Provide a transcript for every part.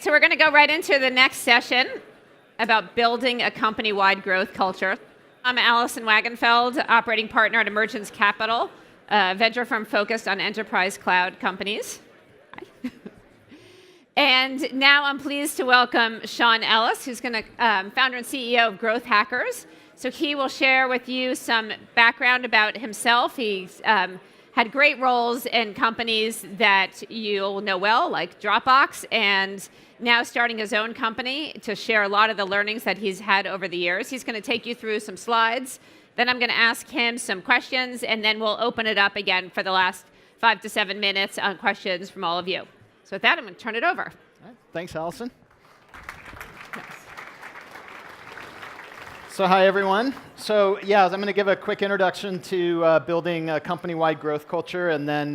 So we're going to go right into the next session about building a company-wide growth culture. I'm Allison Wagenfeld, operating partner at Emergence Capital, a venture firm focused on enterprise cloud companies. Hi. And now I'm pleased to welcome Sean Ellis, who's going to founder and CEO of GrowthHackers. So he will share with you some background about himself. He's had great roles in companies that you'll know well, like Dropbox, and now starting his own company to share a lot of the learnings that he's had over the years. He's going to take you through some slides. Then I'm going to ask him some questions, and then we'll open it up again for the last 5 to 7 minutes on questions from all of you. So with that, I'm going to turn it over. All right. Thanks, Allison. Yes. So hi, everyone. So yeah, I'm going to give a quick introduction to building a company-wide growth culture, and then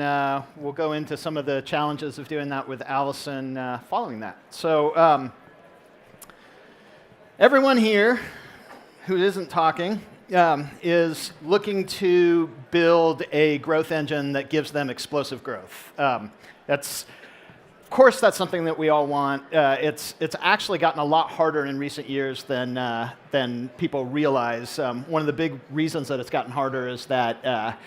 we'll go into some of the challenges of doing that with Allison following that. So everyone here who isn't talking is looking to build a growth engine that gives them explosive growth. Of course, that's something that we all want. It's actually gotten a lot harder in recent years than people realize. One of the big reasons that it's gotten harder is that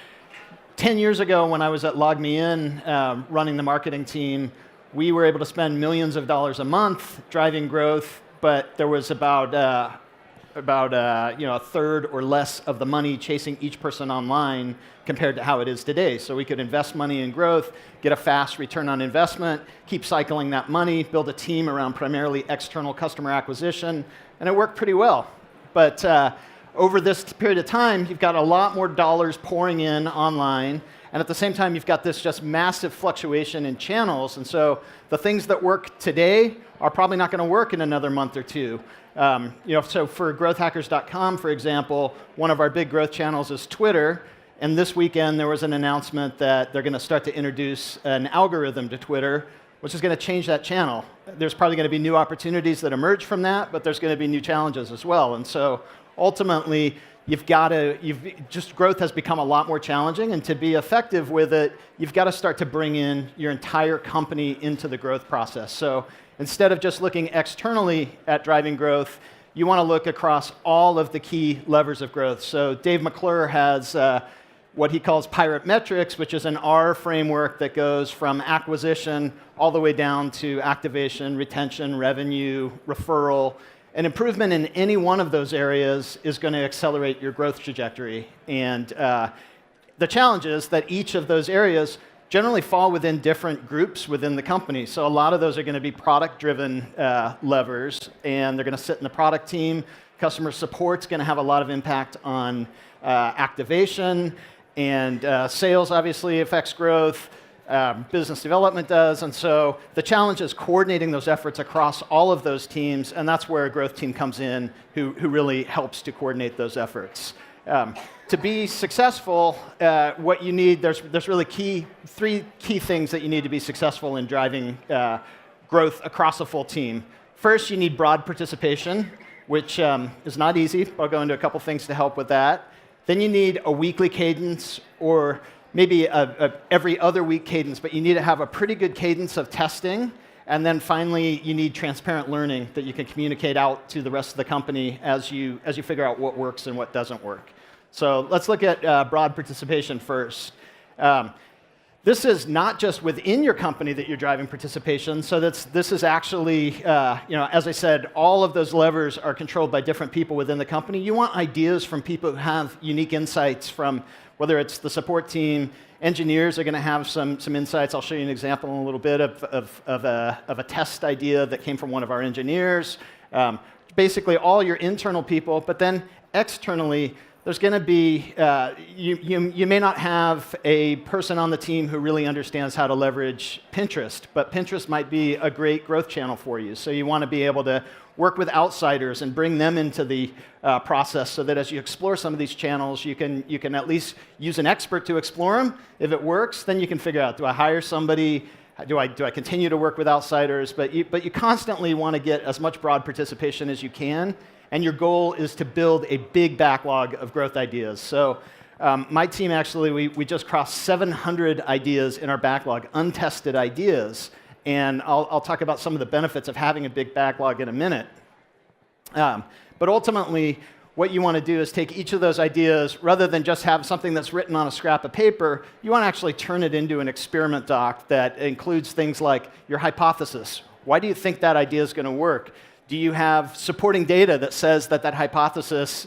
10 years ago, when I was at LogMeIn running the marketing team, we were able to spend millions of dollars a month driving growth, but there was about a third or less of the money chasing each person online compared to how it is today. So we could invest money in growth, get a fast return on investment, keep cycling that money, build a team around primarily external customer acquisition, and it worked pretty well. But over this period of time, you've got a lot more dollars pouring in online, and at the same time, you've got this just massive fluctuation in channels, and so the things that work today are probably not going to work in another month or two. So for growthhackers.com, for example, one of our big growth channels is Twitter. And this weekend, there was an announcement that they're going to start to introduce an algorithm to Twitter, which is going to change that channel. There's probably going to be new opportunities that emerge from that, but there's going to be new challenges as well. And so ultimately, growth has become a lot more challenging. And to be effective with it, you've got to start to bring in your entire company into the growth process. So instead of just looking externally at driving growth, you want to look across all of the key levers of growth. So Dave McClure has what he calls pirate metrics, which is an R framework that goes from acquisition all the way down to activation, retention, revenue, referral. An improvement in any one of those areas is going to accelerate your growth trajectory. And the challenge is that each of those areas generally fall within different groups within the company. So a lot of those are going to be product-driven levers, and they're going to sit in the product team. Customer support's going to have a lot of impact on activation, and sales obviously affects growth. Business development does, and so the challenge is coordinating those efforts across all of those teams, and that's where a growth team comes in, who really helps to coordinate those efforts. To be successful, what you need, there's really three key things that you need to be successful in driving growth across a full team. First, you need broad participation, which is not easy. I'll go into a couple things to help with that. Then you need a weekly cadence, or maybe a every other week cadence, but you need to have a pretty good cadence of testing. And then finally, you need transparent learning that you can communicate out to the rest of the company as you figure out what works and what doesn't work. So let's look at broad participation first. This is not just within your company that you're driving participation. So this is actually, as I said, all of those levers are controlled by different people within the company. You want ideas from people who have unique insights from whether it's the support team. Engineers are going to have some insights. I'll show you an example in a little bit of a test idea that came from one of our engineers. Basically, all your internal people, but then externally, there's going to be, you may not have a person on the team who really understands how to leverage Pinterest, but Pinterest might be a great growth channel for you. So you want to be able to work with outsiders and bring them into the process so that as you explore some of these channels, you can at least use an expert to explore them. If it works, then you can figure out, do I hire somebody? Do I continue to work with outsiders? But you constantly want to get as much broad participation as you can. And your goal is to build a big backlog of growth ideas. So my team actually, we just crossed 700 ideas in our backlog, untested ideas. And I'll talk about some of the benefits of having a big backlog in a minute. But ultimately, what you want to do is take each of those ideas, rather than just have something that's written on a scrap of paper, you want to actually turn it into an experiment doc that includes things like your hypothesis. Why do you think that idea is going to work? Do you have supporting data that says that that hypothesis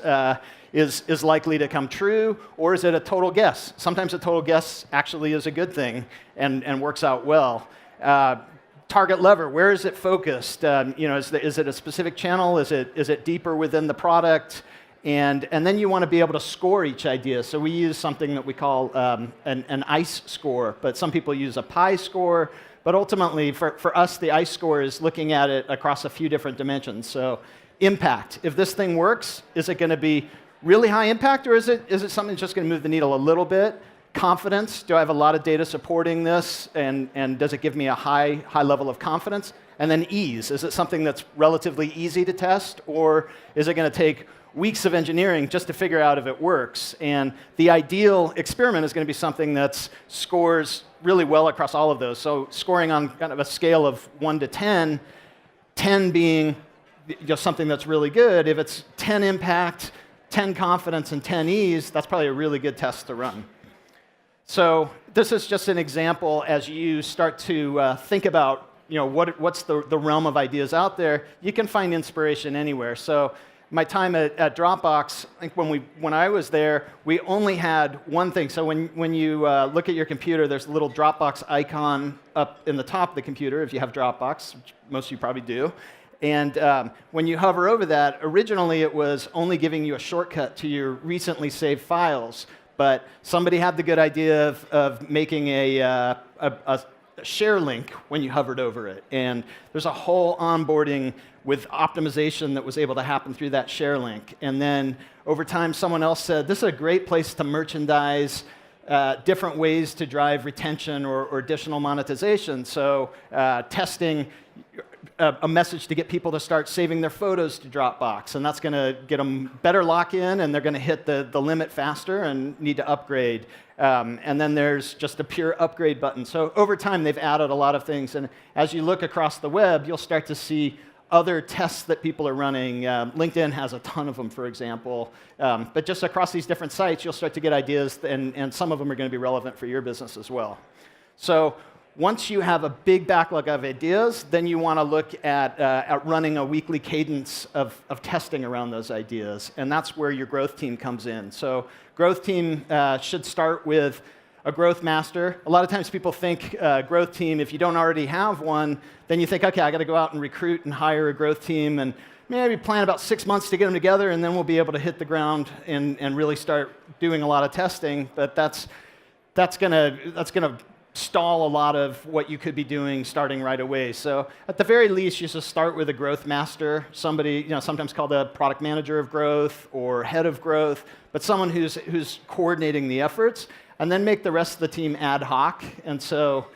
is likely to come true, or is it a total guess? Sometimes a total guess actually is a good thing and works out well. Target lever, where is it focused? Is it a specific channel? Is it deeper within the product? And then you want to be able to score each idea. So we use something that we call an ICE score, but some people use a PI score. But ultimately, for us, the ICE score is looking at it across a few different dimensions. So impact, if this thing works, is it going to be really high impact, or is it something that's just going to move the needle a little bit? Confidence, do I have a lot of data supporting this, and does it give me a high level of confidence? And then ease, is it something that's relatively easy to test, or is it going to take weeks of engineering just to figure out if it works? And the ideal experiment is going to be something that scores really well across all of those. So scoring on kind of a scale of 1 to 10, 10 being just something that's really good. If it's 10 impact, 10 confidence, and 10 ease, that's probably a really good test to run. So this is just an example as you start to think about what's the realm of ideas out there. You can find inspiration anywhere. So my time at Dropbox, I think when I was there, we only had one thing. So when you look at your computer, there's a little Dropbox icon up in the top of the computer if you have Dropbox, which most of you probably do. And when you hover over that, originally it was only giving you a shortcut to your recently saved files. But somebody had the good idea of making a share link when you hovered over it. And there's a whole onboarding with optimization that was able to happen through that share link. And then over time, someone else said, this is a great place to merchandise different ways to drive retention or additional monetization. So testing a message to get people to start saving their photos to Dropbox, and that's going to get them better lock-in, and they're going to hit the limit faster and need to upgrade. And then there's just a pure upgrade button. So over time, they've added a lot of things, and as you look across the web, you'll start to see other tests that people are running. LinkedIn has a ton of them, for example. But just across these different sites, you'll start to get ideas, and some of them are going to be relevant for your business as well. So once you have a big backlog of ideas, then you want to look at running a weekly cadence of testing around those ideas, and that's where your growth team comes in. So growth team should start with a growth master. A lot of times people think growth team, if you don't already have one, then you think, okay, I got to go out and recruit and hire a growth team, and maybe plan about 6 months to get them together, and then we'll be able to hit the ground and really start doing a lot of testing. But that's gonna stall a lot of what you could be doing starting right away. So at the very least, you should start with a growth master, somebody, sometimes called a product manager of growth or head of growth, but someone who's coordinating the efforts, and then make the rest of the team ad hoc. And so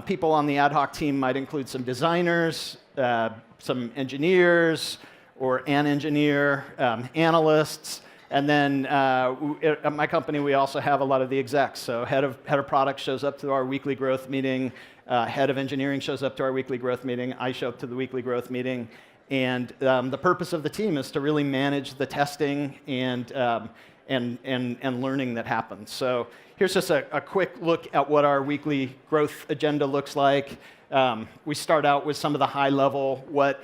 people on the ad hoc team might include some designers, some engineers, or an engineer, analysts. And then at my company, we also have a lot of the execs. So head of product shows up to our weekly growth meeting. Head of engineering shows up to our weekly growth meeting. I show up to the weekly growth meeting. And the purpose of the team is to really manage the testing and learning that happens. So here's just a quick look at what our weekly growth agenda looks like. We start out with some of the high level, what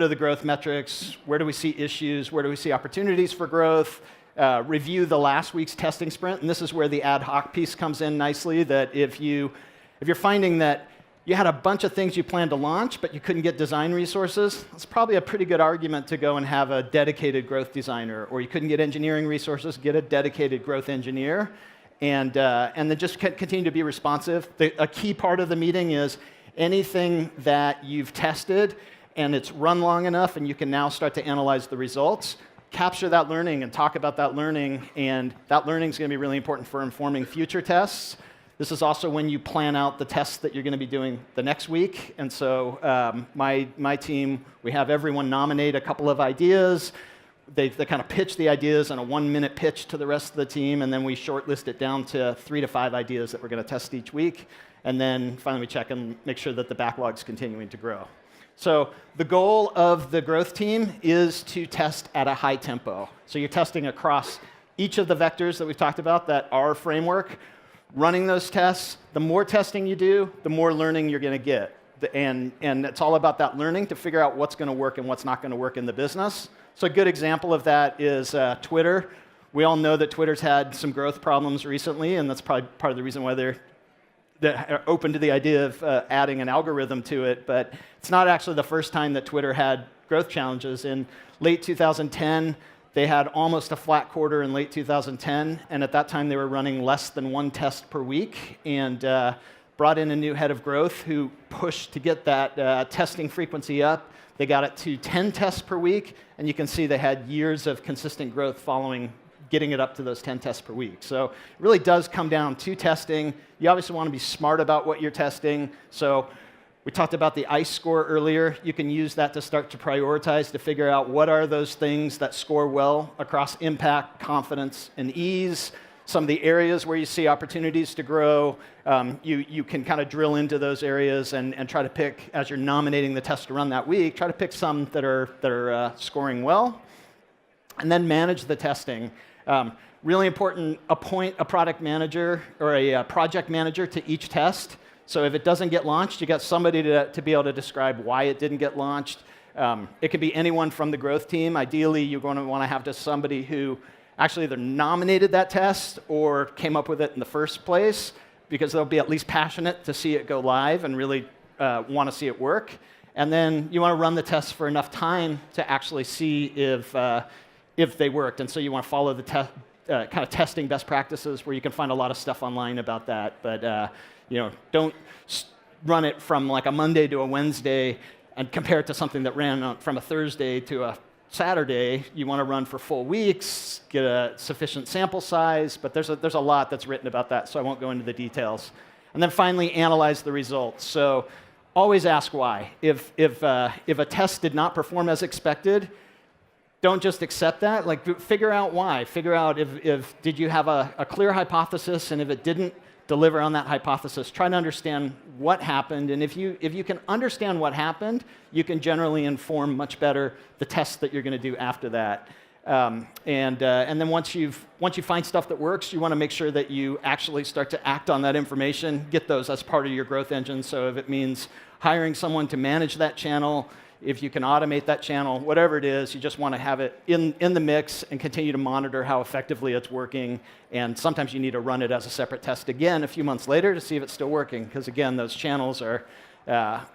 are the growth metrics? Where do we see issues? Where do we see opportunities for growth? Review the last week's testing sprint, and this is where the ad hoc piece comes in nicely, that if you're finding that you had a bunch of things you planned to launch, but you couldn't get design resources, it's probably a pretty good argument to go and have a dedicated growth designer. Or you couldn't get engineering resources, get a dedicated growth engineer, and then just continue to be responsive. A key part of the meeting is anything that you've tested and it's run long enough and you can now start to analyze the results, capture that learning and talk about that learning, and that learning is going to be really important for informing future tests. This is also when you plan out the tests that you're going to be doing the next week. And so my team, we have everyone nominate a couple of ideas. They kind of pitch the ideas in a 1-minute pitch to the rest of the team, and then we shortlist it down to 3 to 5 ideas that we're going to test each week. and then finally we check and make sure that the backlog's continuing to grow. So the goal of the growth team is to test at a high tempo. So you're testing across each of the vectors that we've talked about that are framework, running those tests. The more testing you do, the more learning you're going to get. And it's all about that learning to figure out what's going to work and what's not going to work in the business. So a good example of that is Twitter. We all know that Twitter's had some growth problems recently, and that's probably part of the reason why they're open to the idea of adding an algorithm to it. But it's not actually the first time that Twitter had growth challenges. In late 2010, they had almost a flat quarter in late 2010, and at that time they were running less than one test per week, and brought in a new head of growth who pushed to get that testing frequency up. They got it to 10 tests per week, and you can see they had years of consistent growth following getting it up to those 10 tests per week. So it really does come down to testing. You obviously want to be smart about what you're testing. So we talked about the ICE score earlier. You can use that to start to prioritize, to figure out what are those things that score well across impact, confidence, and ease. Some of the areas where you see opportunities to grow, you can kind of drill into those areas and try to pick, as you're nominating the test to run that week, try to pick some that are scoring well, and then manage the testing. Really important, appoint a product manager or a project manager to each test. So if it doesn't get launched, you got somebody to be able to describe why it didn't get launched. It could be anyone from the growth team. Ideally, you're going to want to have just somebody who actually either nominated that test or came up with it in the first place, because they'll be at least passionate to see it go live and really want to see it work. And then you want to run the tests for enough time to actually see if they worked. And so you want to follow the kind of testing best practices, where you can find a lot of stuff online about that. But don't run it from like a Monday to a Wednesday and compare it to something that ran from a Thursday to a Saturday. You want to run for full weeks, get a sufficient sample size, but there's a lot that's written about that, so I won't go into the details. And then finally, analyze the results. So always ask why. If a test did not perform as expected, don't just accept that. Like, figure out why. Figure out if did you have a clear hypothesis, and if it didn't deliver on that hypothesis, try to understand what happened. And if you can understand what happened, you can generally inform much better the tests that you're going to do after that. And then once you find stuff that works, you want to make sure that you actually start to act on that information, get those as part of your growth engine. So if it means hiring someone to manage that channel, if you can automate that channel, whatever it is, you just want to have it in the mix and continue to monitor how effectively it's working. And sometimes you need to run it as a separate test again a few months later to see if it's still working, because again, those channels are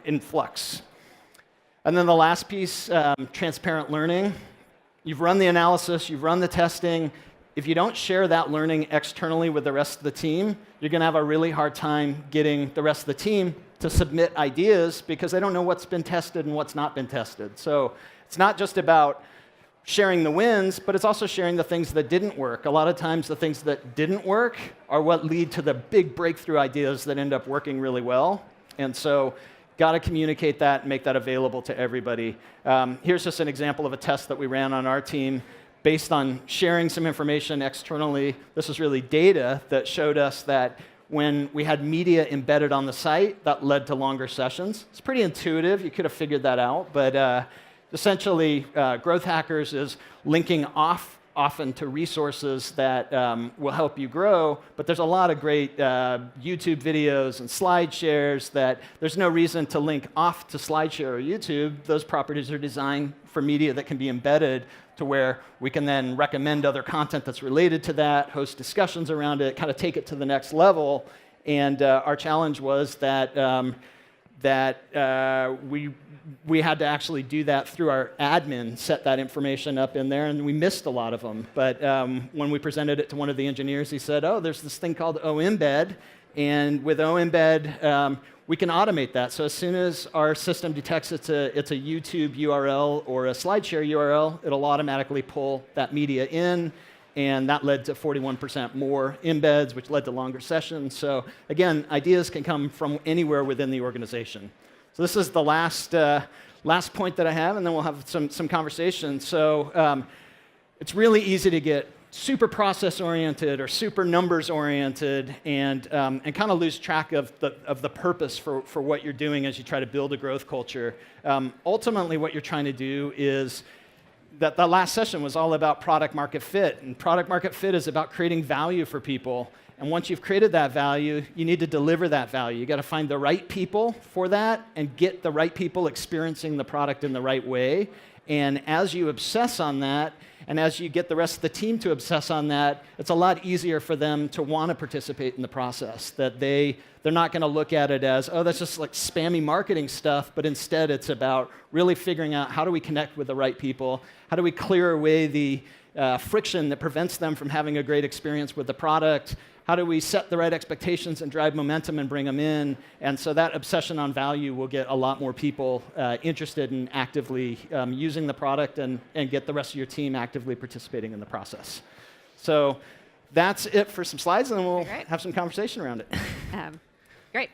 in flux. And then the last piece, transparent learning. You've run the analysis, you've run the testing. If you don't share that learning externally with the rest of the team, you're going to have a really hard time getting the rest of the team to submit ideas, because they don't know what's been tested and what's not been tested. So it's not just about sharing the wins, but it's also sharing the things that didn't work. A lot of times the things that didn't work are what lead to the big breakthrough ideas that end up working really well. And so got to communicate that and make that available to everybody. Here's just an example of a test that we ran on our team based on sharing some information externally. This is really data that showed us that when we had media embedded on the site, that led to longer sessions. It's pretty intuitive. You could have figured that out. But essentially, GrowthHackers is linking often to resources that will help you grow. But there's a lot of great YouTube videos and slide shares that there's no reason to link off to SlideShare or YouTube. Those properties are designed for media that can be embedded to where we can then recommend other content that's related to that, host discussions around it, kind of take it to the next level. And our challenge was that we had to actually do that through our admin, set that information up in there, and we missed a lot of them. But when we presented it to one of the engineers, he said, oh, there's this thing called OEmbed, and with OEmbed, we can automate that. So as soon as our system detects it's a YouTube URL or a SlideShare URL, it'll automatically pull that media in, and that led to 41% more embeds, which led to longer sessions. So again, ideas can come from anywhere within the organization. So this is the last point that I have, and then we'll have some conversation. So it's really easy to get super process-oriented or super numbers-oriented and kind of lose track of the purpose for what you're doing as you try to build a growth culture. Ultimately, what you're trying to do is that last session was all about product market fit, and product market fit is about creating value for people. And once you've created that value, you need to deliver that value. You got to find the right people for that and get the right people experiencing the product in the right way. And as you obsess on that, and as you get the rest of the team to obsess on that, it's a lot easier for them to want to participate in the process. That they're not going to look at it as, oh, that's just like spammy marketing stuff, but instead it's about really figuring out how do we connect with the right people, how do we clear away the friction that prevents them from having a great experience with the product, how do we set the right expectations and drive momentum and bring them in? And so that obsession on value will get a lot more people interested in actively using the product and get the rest of your team actively participating in the process. So that's it for some slides, and then we'll have some conversation around it. Great.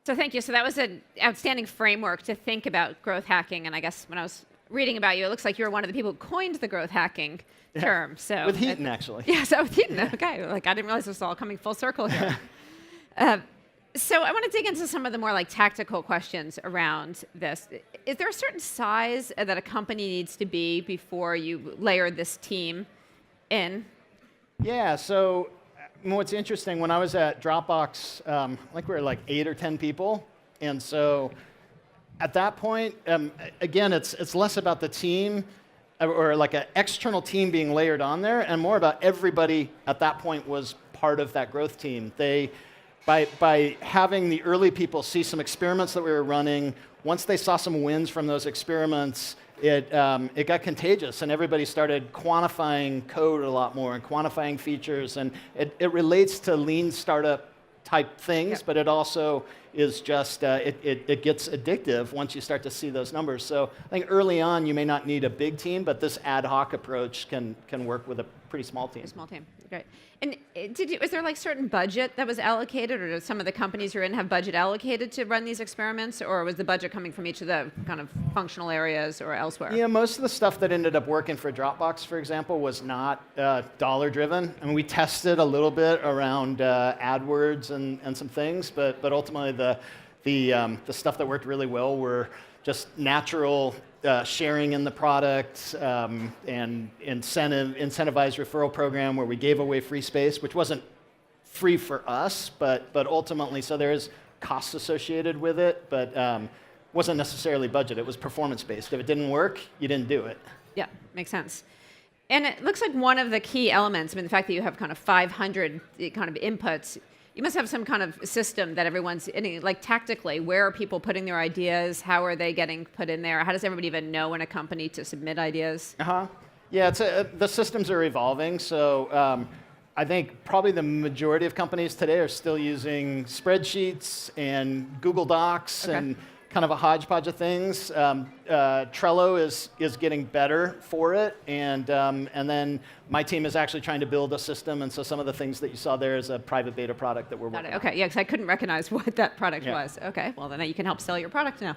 So thank you. So that was an outstanding framework to think about growth hacking. And I guess when I was reading about you, it looks like you're one of the people who coined the growth hacking term. So with Heaton, actually. Yeah, so with Heaton. Okay, like I didn't realize this was all coming full circle here. So I want to dig into some of the more like tactical questions around this. Is there a certain size that a company needs to be before you layer this team in? Yeah. So what's interesting, when I was at Dropbox, like we were like 8 or 10 people, and so at that point, again, it's less about the team or like an external team being layered on there, and more about everybody at that point was part of that growth team. By having the early people see some experiments that we were running, once they saw some wins from those experiments, it got contagious, and everybody started quantifying code a lot more and quantifying features, and it relates to lean startup type things, but it also is just, it gets addictive once you start to see those numbers. So I think early on you may not need a big team, but this ad hoc approach can work with a pretty small team. A small team, great. And was there like certain budget that was allocated, or did some of the companies you're in have budget allocated to run these experiments, or was the budget coming from each of the kind of functional areas or elsewhere? Yeah, most of the stuff that ended up working for Dropbox, for example, was not dollar driven. I mean, we tested a little bit around AdWords and some things, but ultimately the stuff that worked really well were just natural sharing in the product and incentivized referral program where we gave away free space, which wasn't free for us, but ultimately, so there is costs associated with it, but wasn't necessarily budget. It was performance-based. If it didn't work, you didn't do it. Yeah, makes sense. And it looks like one of the key elements, I mean, the fact that you have kind of 500 kind of inputs, you must have some kind of system that everyone's, like tactically, where are people putting their ideas? How are they getting put in there? How does everybody even know in a company to submit ideas? Yeah, the systems are evolving. So I think probably the majority of companies today are still using spreadsheets and Google Docs and kind of a hodgepodge of things. Trello is getting better for it, and then my team is actually trying to build a system, and so some of the things that you saw there is a private beta product that we're working on. Okay, yeah, because I couldn't recognize what that product was. Okay, well then you can help sell your product now.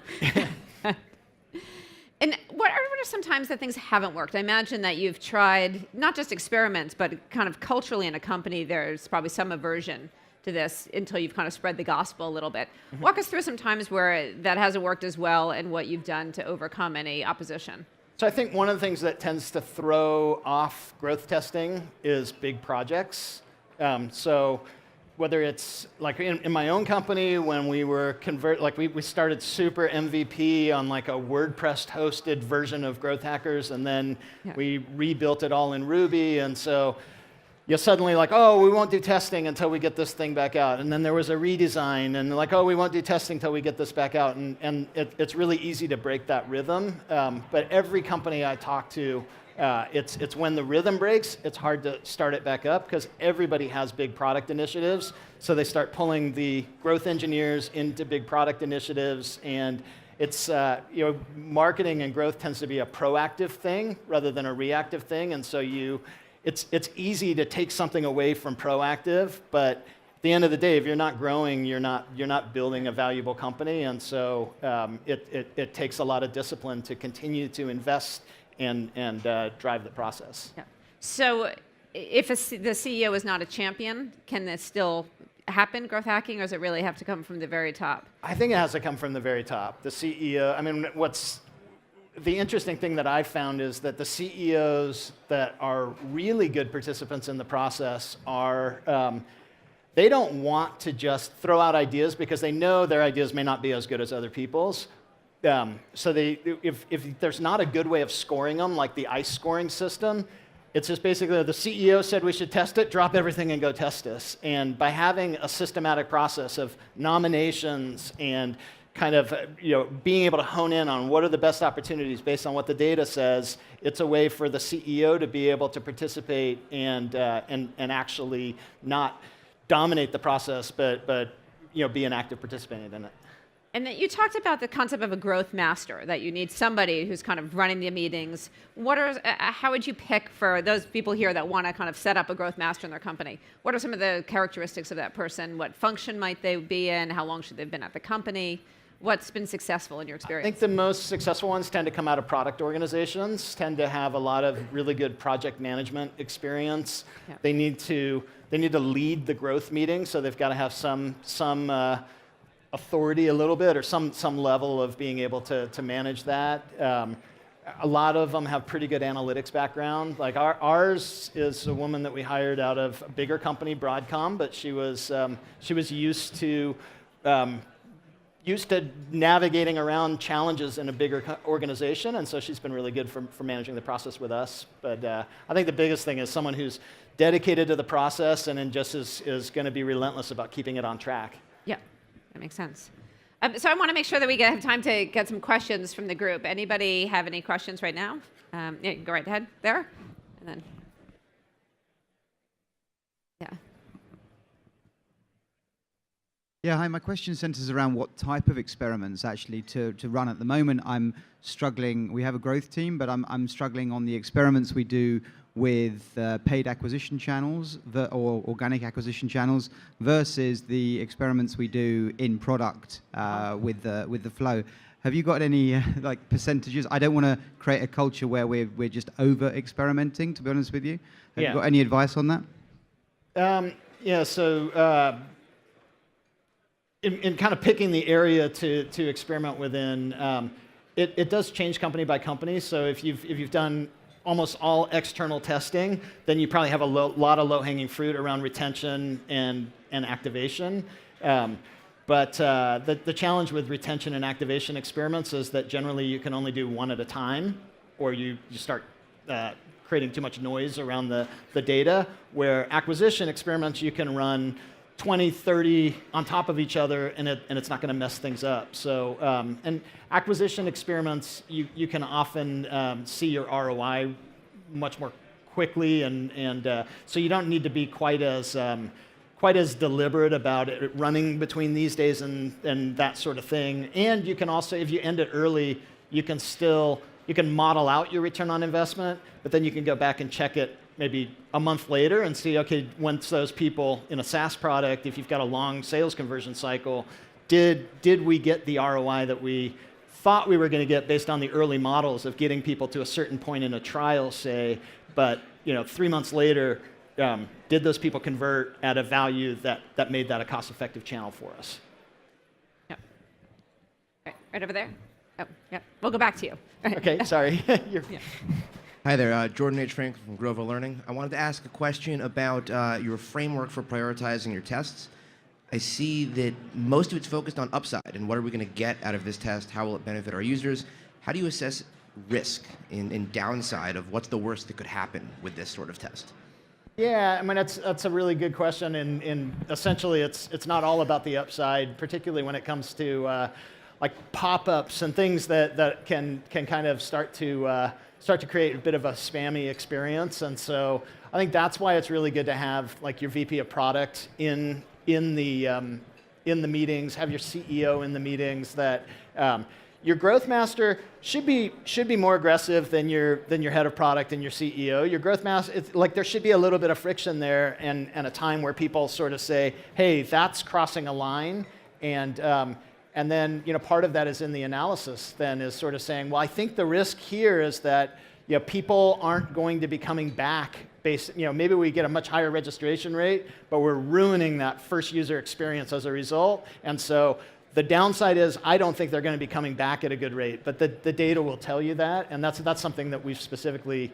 And what are some times that things haven't worked? I imagine that you've tried not just experiments, but kind of culturally in a company, there's probably some aversion to this until you've kind of spread the gospel a little bit. Mm-hmm. Walk us through some times where that hasn't worked as well and what you've done to overcome any opposition. So I think one of the things that tends to throw off growth testing is big projects. So whether it's like in my own company, when we were we started super MVP on like a WordPress hosted version of GrowthHackers, and then we rebuilt it all in Ruby, and so you're suddenly like, oh, we won't do testing until we get this thing back out. And then there was a redesign, and like, oh, we won't do testing until we get this back out. And it's really easy to break that rhythm. But every company I talk to, it's when the rhythm breaks, it's hard to start it back up because everybody has big product initiatives. So they start pulling the growth engineers into big product initiatives, and it's marketing and growth tends to be a proactive thing rather than a reactive thing, and so it's easy to take something away from proactive, but at the end of the day, if you're not growing, you're not building a valuable company, and so it takes a lot of discipline to continue to invest and drive the process. Yeah. So if the CEO is not a champion, can this still happen, growth hacking, or does it really have to come from the very top? I think it has to come from the very top. The CEO, I mean, what's the interesting thing that I've found is that the CEOs that are really good participants in the process are, they don't want to just throw out ideas because they know their ideas may not be as good as other people's. So if there's not a good way of scoring them, like the ICE scoring system, it's just basically the CEO said we should test it, drop everything and go test this. And by having a systematic process of nominations and kind of being able to hone in on what are the best opportunities based on what the data says, it's a way for the CEO to be able to participate and actually not dominate the process, but be an active participant in it. And then you talked about the concept of a growth master, that you need somebody who's kind of running the meetings. How would you pick for those people here that want to kind of set up a growth master in their company? What are some of the characteristics of that person? What function might they be in? How long should they have been at the company? What's been successful in your experience? I think the most successful ones tend to come out of product organizations, tend to have a lot of really good project management experience. Yeah. They need to lead the growth meeting, so they've got to have some authority a little bit, or some level of being able to manage that. A lot of them have pretty good analytics background. Like ours is a woman that we hired out of a bigger company, Broadcom, but she was used to navigating around challenges in a bigger organization, and so she's been really good for managing the process with us. But I think the biggest thing is someone who's dedicated to the process and then just is going to be relentless about keeping it on track. Yeah. That makes sense. So I want to make sure that we have time to get some questions from the group. Anybody have any questions right now? Yeah, you can go right ahead there. And then, yeah. Yeah, hi. My question centers around what type of experiments actually to run at the moment. I'm struggling. We have a growth team, but I'm struggling on the experiments we do with paid acquisition channels or organic acquisition channels versus the experiments we do in product with the flow. Have you got any like percentages? I don't want to create a culture where we're just over experimenting, to be honest with you. Have you got any advice on that? Yeah. So in kind of picking the area to experiment within, it does change company by company. So if you've done almost all external testing, then you probably have a lot of low-hanging fruit around retention and activation. But the challenge with retention and activation experiments is that generally you can only do one at a time, or you start creating too much noise around the data, where acquisition experiments you can run 20, 30 on top of each other, and it's not going to mess things up. So, and acquisition experiments, you can often see your ROI much more quickly, and so you don't need to be quite as deliberate about it running between these days and that sort of thing. And you can also, if you end it early, you can model out your return on investment, but then you can go back and check it maybe a month later and see, okay, once those people in a SaaS product, if you've got a long sales conversion cycle, did we get the ROI that we thought we were going to get based on the early models of getting people to a certain point in a trial, say, but 3 months later, did those people convert at a value that made that a cost-effective channel for us? Yeah. Right over there. Oh, yeah. We'll go back to you. Okay, sorry. Yeah. Hi there, Jordan H. Franklin from Grovo Learning. I wanted to ask a question about your framework for prioritizing your tests. I see that most of it's focused on upside and what are we going to get out of this test, how will it benefit our users. How do you assess risk in downside of what's the worst that could happen with this sort of test? Yeah, I mean, that's a really good question, and essentially it's not all about the upside, particularly when it comes to like pop-ups and things that can kind of start to create a bit of a spammy experience. And so I think that's why it's really good to have like your VP of product in the meetings, have your CEO in the meetings, that your growth master should be more aggressive than your head of product and your CEO. Your growth master, it's like there should be a little bit of friction there and a time where people sort of say, hey, that's crossing a line. And then part of that is in the analysis then is sort of saying, well, I think the risk here is that people aren't going to be coming back maybe we get a much higher registration rate, but we're ruining that first user experience as a result. And so the downside is I don't think they're going to be coming back at a good rate, but the data will tell you that. And that's something that we've specifically,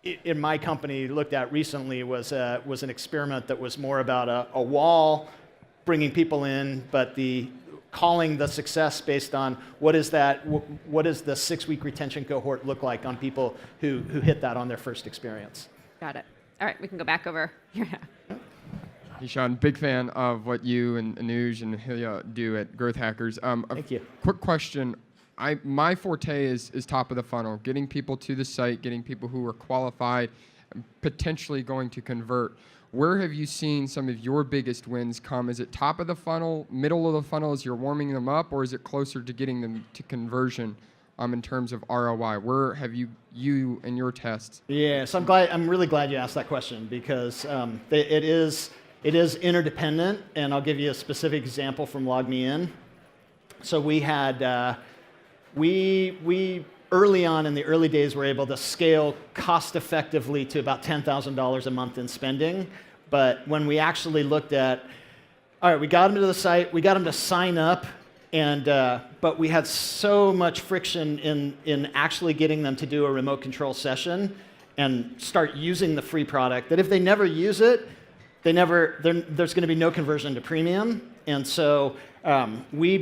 in my company, looked at recently was an experiment that was more about a wall bringing people in, but calling the success based on what does the 6-week retention cohort look like on people who hit that on their first experience. Got it. All right, we can go back over here. Hey, Sean, big fan of what you and Anuj and Hilya do at GrowthHackers. Thank you. Quick question. My forte is top of the funnel, getting people to the site, getting people who are qualified, potentially going to convert. Where have you seen some of your biggest wins come? Is it top of the funnel, middle of the funnel as you're warming them up, or is it closer to getting them to conversion in terms of ROI? Where have you and your tests? Yeah, so I'm really glad you asked that question because it is interdependent, and I'll give you a specific example from LogMeIn. So we had we early on in the early days were able to scale cost effectively to about $10,000 a month in spending. But when we actually looked at, all right, we got them to the site, we got them to sign up, but we had so much friction in actually getting them to do a remote control session and start using the free product that if they never use it, there's going to be no conversion to premium. And so we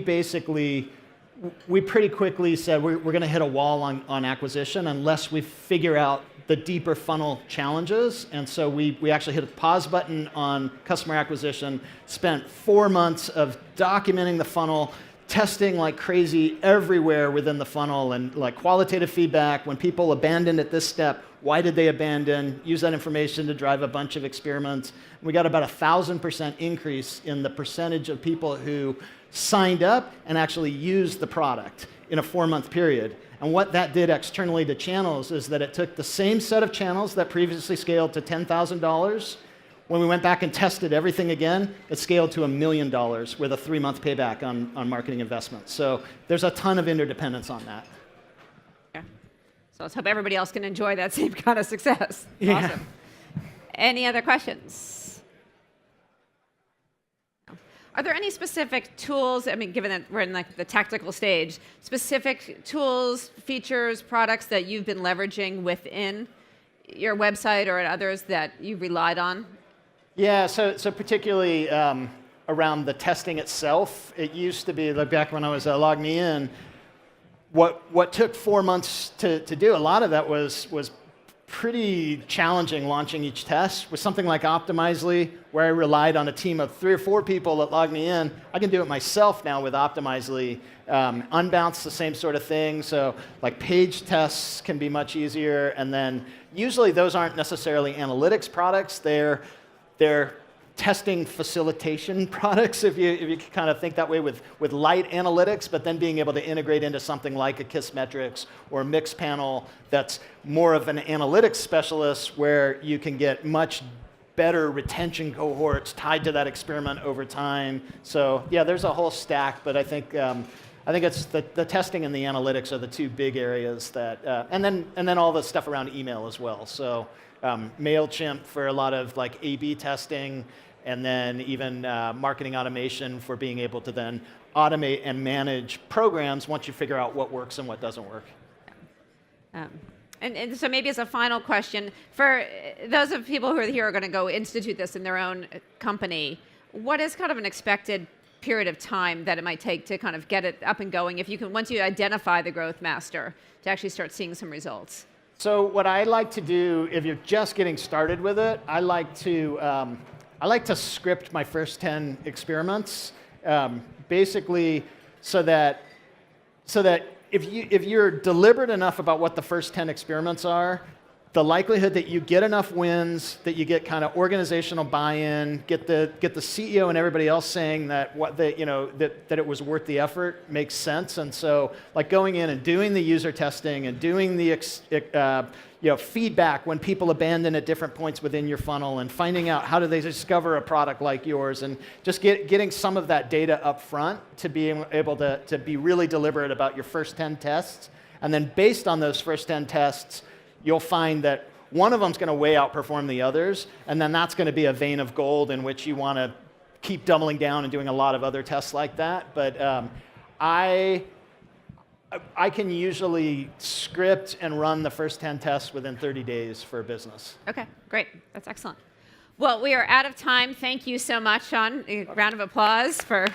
pretty quickly said we're going to hit a wall on acquisition unless we figure out the deeper funnel challenges. And so we actually hit a pause button on customer acquisition, spent 4 months of documenting the funnel, testing like crazy everywhere within the funnel, and like qualitative feedback. When people abandoned at this step, why did they abandon? Use that information to drive a bunch of experiments. We got about 1,000% increase in the percentage of people who signed up and actually used the product in a 4-month period. And what that did externally to channels is that it took the same set of channels that previously scaled to $10,000. When we went back and tested everything again, it scaled to $1 million with a 3-month payback on marketing investments. So there's a ton of interdependence on that. Yeah. So let's hope everybody else can enjoy that same kind of success. Yeah. Awesome. Any other questions? Are there any specific tools, I mean, given that we're in like the tactical stage, specific tools, features, products that you've been leveraging within your website or at others that you relied on? Yeah, so particularly around the testing itself, it used to be, like back when I was at LogMeIn, what took 4 months to do, a lot of that was pretty challenging launching each test. With something like Optimizely, where I relied on a team of 3 or 4 people at LogMeIn, I can do it myself now with Optimizely. Unbounce, the same sort of thing. So like page tests can be much easier. And then usually those aren't necessarily analytics products. They're testing facilitation products, if you kind of think that way, with light analytics, but then being able to integrate into something like a Kissmetrics or a Mixpanel that's more of an analytics specialist where you can get much better retention cohorts tied to that experiment over time. So yeah, there's a whole stack, but I think it's the testing and the analytics are the 2 big areas that, and then all the stuff around email as well. So MailChimp for a lot of like A/B testing, and then even marketing automation for being able to then automate and manage programs once you figure out what works and what doesn't work. And so maybe as a final question, for those of people who are here are going to go institute this in their own company, what is kind of an expected period of time that it might take to kind of get it up and going if you can, once you identify the growth master, to actually start seeing some results? So what I like to do, if you're just getting started with it, I like to script my first 10 experiments, basically so that if you're deliberate enough about what the first 10 experiments are, the likelihood that you get enough wins, that you get kind of organizational buy-in, get the CEO and everybody else saying that that it was worth the effort makes sense. And so, like going in and doing the user testing and doing the feedback when people abandon at different points within your funnel, and finding out how do they discover a product like yours, and just getting some of that data up front to be able to be really deliberate about your first 10 tests. And then based on those first 10 tests, you'll find that one of them is going to way outperform the others, and then that's going to be a vein of gold in which you want to keep doubling down and doing a lot of other tests like that. But I can usually script and run the first 10 tests within 30 days for a business. Okay, great. That's excellent. Well, we are out of time. Thank you so much, Sean. A round of applause for